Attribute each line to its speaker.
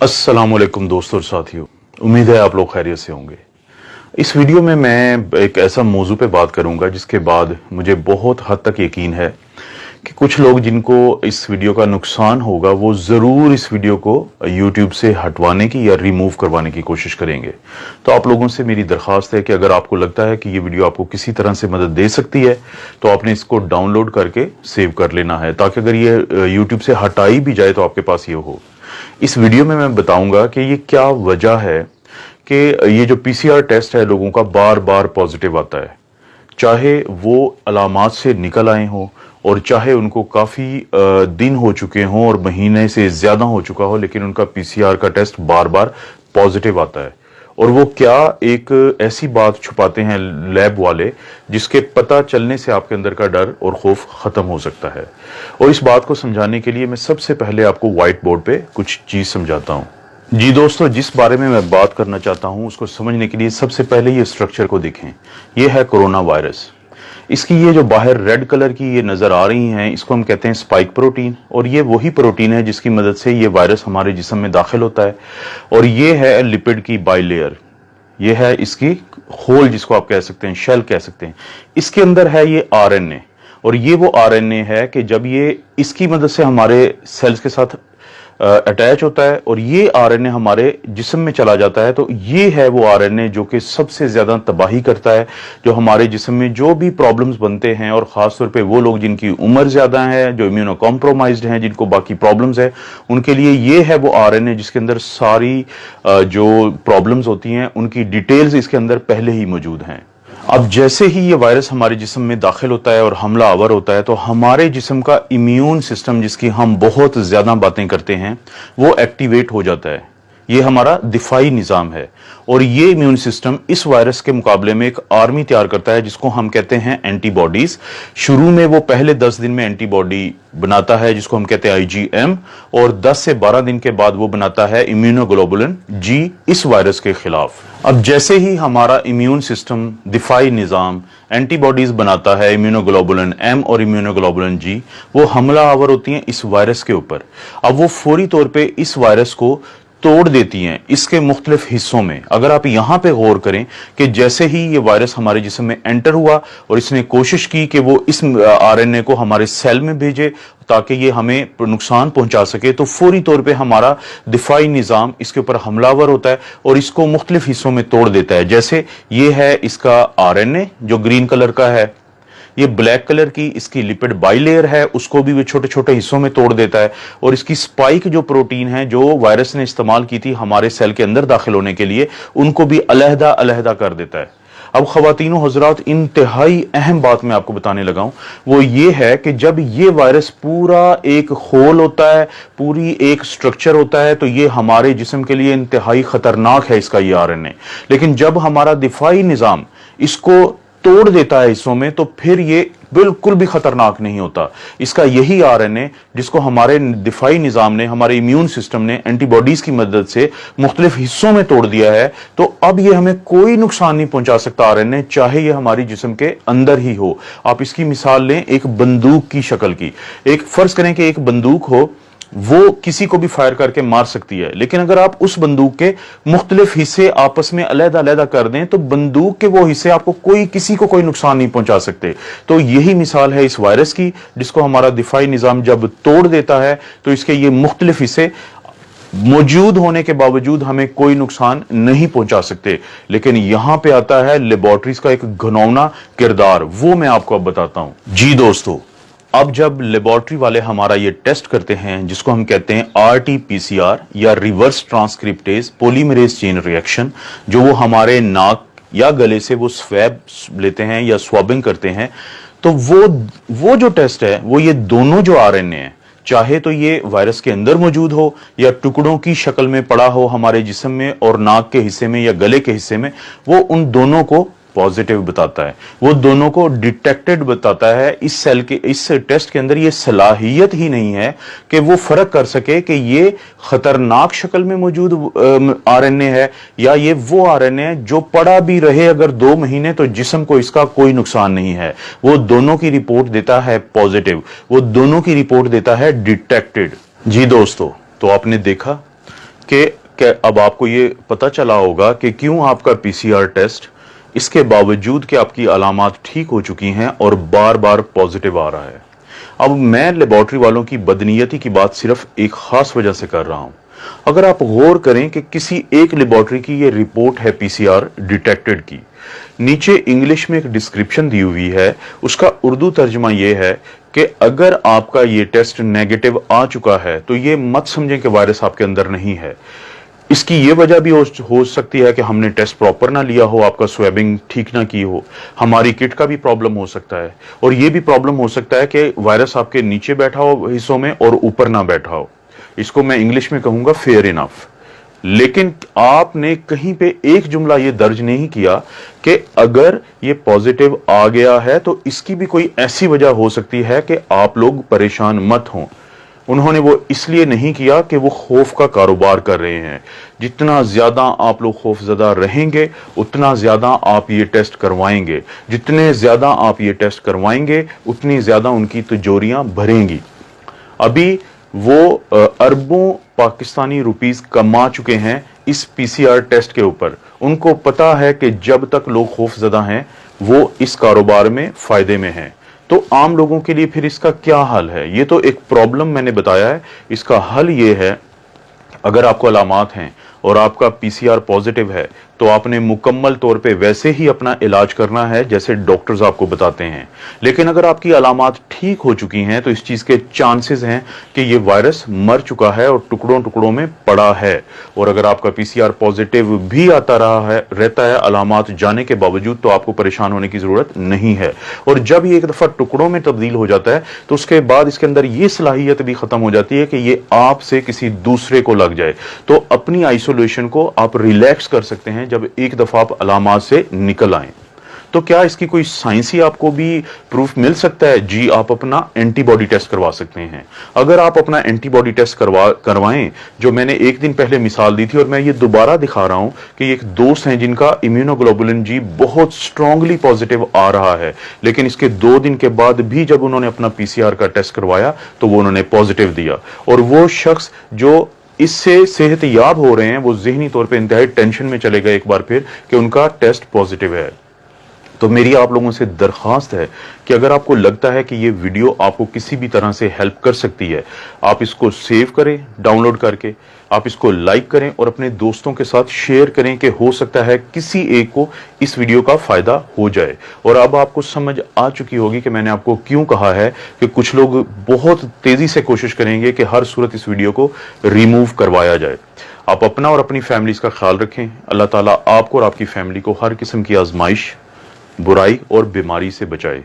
Speaker 1: अस्सलाम वालेकुम दोस्तों और साथियों, उम्मीद है आप लोग खैरियत से होंगे। इस वीडियो में मैं एक ऐसा मौजू पे बात करूंगा जिसके बाद मुझे बहुत हद तक यकीन है कि कुछ लोग जिनको इस वीडियो का नुकसान होगा वो ज़रूर इस वीडियो को YouTube से हटवाने की या रिमूव करवाने की कोशिश करेंगे। तो आप लोगों से मेरी दरख्वास्त है कि अगर आपको लगता है कि ये वीडियो आपको किसी तरह से मदद दे सकती है तो आपने इसको डाउनलोड करके सेव कर लेना है, ताकि अगर ये YouTube से हटाई भी जाए तो आपके पास ये हो। इस वीडियो में मैं बताऊंगा कि ये क्या वजह है कि ये जो पीसीआर टेस्ट है लोगों का बार बार पॉजिटिव आता है, चाहे वो अलामात से निकल आए हों और चाहे उनको काफ़ी दिन हो चुके हों और महीने से ज़्यादा हो चुका हो, लेकिन उनका पीसीआर का टेस्ट बार बार पॉजिटिव आता है। और वो क्या एक ऐसी बात छुपाते हैं लैब वाले जिसके पता चलने से आपके अंदर का डर और खौफ खत्म हो सकता है। और इस बात को समझाने के लिए मैं सबसे पहले आपको व्हाइट बोर्ड पे कुछ चीज समझाता हूं। जी दोस्तों, जिस बारे में मैं बात करना चाहता हूं उसको समझने के लिए सबसे पहले ये स्ट्रक्चर को देखें। ये है कोरोना वायरस। इसकी ये जो बाहर रेड कलर की ये नजर आ रही हैं, इसको हम कहते हैं स्पाइक प्रोटीन, और ये वही प्रोटीन है जिसकी मदद से ये वायरस हमारे जिस्म में दाखिल होता है। और ये है लिपिड की बाइलेयर, ये है इसकी होल जिसको आप कह सकते हैं, शेल कह सकते हैं। इसके अंदर है ये आरएनए, और ये वो आरएनए है कि जब ये इसकी मदद से हमारे सेल्स के साथ अटैच होता है और ये आरएनए हमारे जिस्म में चला जाता है, तो ये है वो आरएनए जो कि सबसे ज्यादा तबाही करता है, जो हमारे जिस्म में जो भी प्रॉब्लम्स बनते हैं, और खासतौर पे वो लोग जिनकी उम्र ज्यादा है, जो इम्यूनो कॉम्प्रोमाइज्ड हैं, जिनको बाकी प्रॉब्लम्स है, उनके लिए ये है वो आरएनए जिसके अंदर सारी जो प्रॉब्लम्स होती हैं उनकी डिटेल्स इसके अंदर पहले ही मौजूद हैं। अब जैसे ही ये वायरस हमारे जिस्म में दाखिल होता है और हमला आवर होता है, तो हमारे जिस्म का इम्यून सिस्टम, जिसकी हम बहुत ज्यादा बातें करते हैं, वो एक्टिवेट हो जाता है। ये हमारा दिफाई निज़ाम है, और ये इम्यून सिस्टम इस वायरस के मुकाबले में एक आर्मी तैयार करता है जिसको हम कहते हैं एंटीबॉडीज। शुरू में वो पहले 10 दिन में एंटीबॉडी बनाता है जिसको हम कहते हैं आईजीएम, और 10 से 12 दिन के बाद वो बनाता है इम्यूनोग्लोबुलिन जी इस वायरस के खिलाफ। अब जैसे ही हमारा इम्यून सिस्टम, दिफाई निज़ाम एंटीबॉडीज बनाता है, इम्यूनोग्लोबुलिन एम और इम्यूनोग्लोबुलिन जी, वो हमला आवर होती हैं इस वायरस के ऊपर। अब वो फौरी तौर पे इस वायरस को तोड़ देती हैं इसके मुख्तलिफ हिस्सों में। अगर आप यहां पे गौर करें कि जैसे ही ये वायरस हमारे जिस्म में एंटर हुआ और इसने कोशिश की कि वो इस आरएनए को हमारे सेल में भेजे ताकि ये हमें नुकसान पहुंचा सके, तो फौरी तौर पे हमारा दिफाई निज़ाम इसके ऊपर हमलावर होता है और इसको मुख्तलिफ हिस्सों में तोड़ देता है। जैसे ये है इसका आरएनए जो ग्रीन कलर का है, ये ब्लैक कलर की इसकी लिपिड बाइलेयर है, उसको भी वो छोटे छोटे हिस्सों में तोड़ देता है, और इसकी स्पाइक जो प्रोटीन है जो वायरस ने इस्तेमाल की थी हमारे सेल के अंदर दाखिल होने के लिए, उनको भी अलहदा अलहदा कर देता है। अब खवातीनो हजरात, इंतहाई अहम बात मैं आपको बताने लगा हूं, वो ये है कि जब ये वायरस पूरा एक होल होता है, पूरी एक स्ट्रक्चर होता है, तो ये हमारे जिस्म के लिए इंतहाई खतरनाक है इसका ये आरएनए। लेकिन जब हमारा दिफाई निज़ाम इसको तोड़ देता है हिस्सों में, तो फिर ये बिल्कुल भी खतरनाक नहीं होता। इसका यही आरएनए जिसको हमारे दिफाई निज़ाम ने, हमारे इम्यून सिस्टम ने एंटीबॉडीज की मदद से मुख्तलिफ हिस्सों में तोड़ दिया है, तो अब ये हमें कोई नुकसान नहीं पहुंचा सकता आरएनए, चाहे ये हमारी जिस्म के अंदर ही हो। आप इसकी मिसाल लें एक बंदूक की शक्ल की। एक फर्ज करें कि एक बंदूक हो, वो किसी को भी फायर करके मार सकती है, लेकिन अगर आप उस बंदूक के मुख्तलिफ हिस्से आपस में अलहदा अलहदा कर दें तो बंदूक के वो हिस्से आपको किसी को कोई नुकसान नहीं पहुंचा सकते। तो यही मिसाल है इस वायरस की, जिसको हमारा दिफाई निज़ाम जब तोड़ देता है तो इसके ये मुख्तलिफ हिस्से मौजूद होने के बावजूद हमें कोई नुकसान नहीं पहुंचा सकते। लेकिन यहां पे आता है लेबोरेटरीज का एक घिनौना किरदार, वो मैं आपको अब बताता हूं। जी दोस्तों, अब जब लेबोरेटरी वाले हमारा ये टेस्ट करते हैं जिसको हम कहते हैं आरटी-पीसीआर या reverse transcriptase polymerase chain reaction, जो वो हमारे नाक या गले से वो स्वैब लेते हैं या स्वैबिंग करते हैं, तो वो जो टेस्ट है वो ये दोनों जो आरएनए हैं, चाहे तो ये वायरस के अंदर मौजूद हो या टुकड़ों की शक्ल में पड़ा हो हमारे जिस्म में और नाक के हिस्से में या गले के हिस्से में, वो उन दोनों को पॉजिटिव बताता है, वो दोनों को डिटेक्टेड बताता है। इस सेल के इस टेस्ट के अंदर ये सलाहियत ही नहीं है कि वो फर्क कर सके कि ये खतरनाक शक्ल में मौजूद आरएनए है या ये वो आरएनए है जो पड़ा भी रहे अगर 2 महीने तो जिस्म को इसका कोई नुकसान नहीं है। वो दोनों की रिपोर्ट देता है पॉजिटिव, वो दोनों की रिपोर्ट देता है डिटेक्टेड। जी दोस्तों, तो आपने देखा कि अब आपको ये पता चला होगा कि क्यों आपका पीसीआर टेस्ट इसके बावजूद कि आपकी अलामात ठीक हो चुकी हैं और बार बार पॉजिटिव आ रहा है। अब मैं लेबोरेटरी वालों की बदनीयती की बात सिर्फ एक खास वजह से कर रहा हूं। अगर आप गौर करें कि किसी एक लेबोरेटरी की ये रिपोर्ट है पीसीआर डिटेक्टेड की, नीचे इंग्लिश में एक डिस्क्रिप्शन दी हुई है, उसका उर्दू तर्जुमा ये है कि अगर आपका ये टेस्ट नेगेटिव आ चुका है तो ये मत समझें कि वायरस आपके अंदर नहीं है। इसकी ये वजह भी हो सकती है कि हमने टेस्ट प्रॉपर ना लिया हो, आपका स्वेबिंग ठीक ना की हो, हमारी किट का भी प्रॉब्लम हो सकता है, और ये भी प्रॉब्लम हो सकता है कि वायरस आपके नीचे बैठा हो हिस्सों में और ऊपर ना बैठा हो। इसको मैं इंग्लिश में कहूंगा फेयर इनफ। लेकिन आपने कहीं पे एक जुमला ये दर्ज नहीं किया कि अगर ये पॉजिटिव आ गया है तो इसकी भी कोई ऐसी वजह हो सकती है कि आप लोग परेशान मत हों। उन्होंने वो इसलिए नहीं किया कि वो खौफ का कारोबार कर रहे हैं। जितना ज्यादा आप लोग खौफजदा रहेंगे उतना ज्यादा आप ये टेस्ट करवाएंगे, जितने ज्यादा आप ये टेस्ट करवाएंगे उतनी ज्यादा उनकी तिजोरियां भरेंगी। अभी वो अरबों पाकिस्तानी रुपीस कमा चुके हैं इस पीसीआर टेस्ट के ऊपर। उनको पता है कि जब तक लोग खौफजदा हैं वो इस कारोबार में फायदे में हैं। तो आम लोगों के लिए फिर इसका क्या हल है? ये तो एक प्रॉब्लम मैंने बताया है, इसका हल ये है, अगर आपको अलामात हैं और आपका पीसीआर पॉजिटिव है तो आपने मुकम्मल तौर पे वैसे ही अपना इलाज करना है जैसे डॉक्टर्स आपको बताते हैं। लेकिन अगर आपकी अलामात ठीक हो चुकी हैं तो इस चीज के चांसेस हैं कि ये वायरस मर चुका है और टुकड़ों टुकड़ों में पड़ा है। और अगर आपका पीसीआर पॉजिटिव भी आता रहता है अलामात जाने के बावजूद, तो आपको परेशान होने की जरूरत नहीं है। और जब ये एक दफा टुकड़ों में तब्दील हो जाता है तो उसके बाद इसके अंदर ये सलाहियत भी खत्म हो जाती है कि ये आपसे किसी दूसरे को लग जाए। तो अपनी आइसोलेशन को आप रिलैक्स कर सकते हैं जब एक दफा आप अलामात से निकल आए। तो क्या इसकी कोई साइंसी आपको भी प्रूफ मिल सकता है? जी, आप अपना एंटीबॉडी टेस्ट करवा सकते हैं। अगर आप अपना एंटीबॉडी टेस्ट करवाएं, जो मैंने एक दिन पहले मिसाल दी थी और मैं ये दोबारा दिखा रहा हूं कि एक दोस्त हैं जिनका इम्यूनोग्लोबुलिन जी बहुत स्ट्रांगली पॉजिटिव आ रहा है, लेकिन इसके 2 दिन के बाद भी जब उन्होंने अपना पीसीआर का टेस्ट करवाया तो वो उन्होंने पॉजिटिव दिया। और वो शख्स जो इससे सेहत याब हो रहे हैं वो ज़हनी तौर पे इंतहाई टेंशन में चले गए एक बार फिर कि उनका टेस्ट पॉजिटिव है। तो मेरी आप लोगों से दरख्वास्त है कि अगर आपको लगता है कि ये वीडियो आपको किसी भी तरह से हेल्प कर सकती है, आप इसको सेव करें डाउनलोड करके, आप इसको लाइक करें और अपने दोस्तों के साथ शेयर करें कि हो सकता है किसी एक को इस वीडियो का फायदा हो जाए। और अब आपको समझ आ चुकी होगी कि मैंने आपको क्यों कहा है कि कुछ लोग बहुत तेजी से कोशिश करेंगे कि हर सूरत इस वीडियो को रिमूव करवाया जाए। आप अपना और अपनी फैमिलीज का ख्याल रखें। अल्लाह ताला आपको और आपकी फैमिली को हर किस्म की आजमाइश, बुराई और बीमारी से बचाए।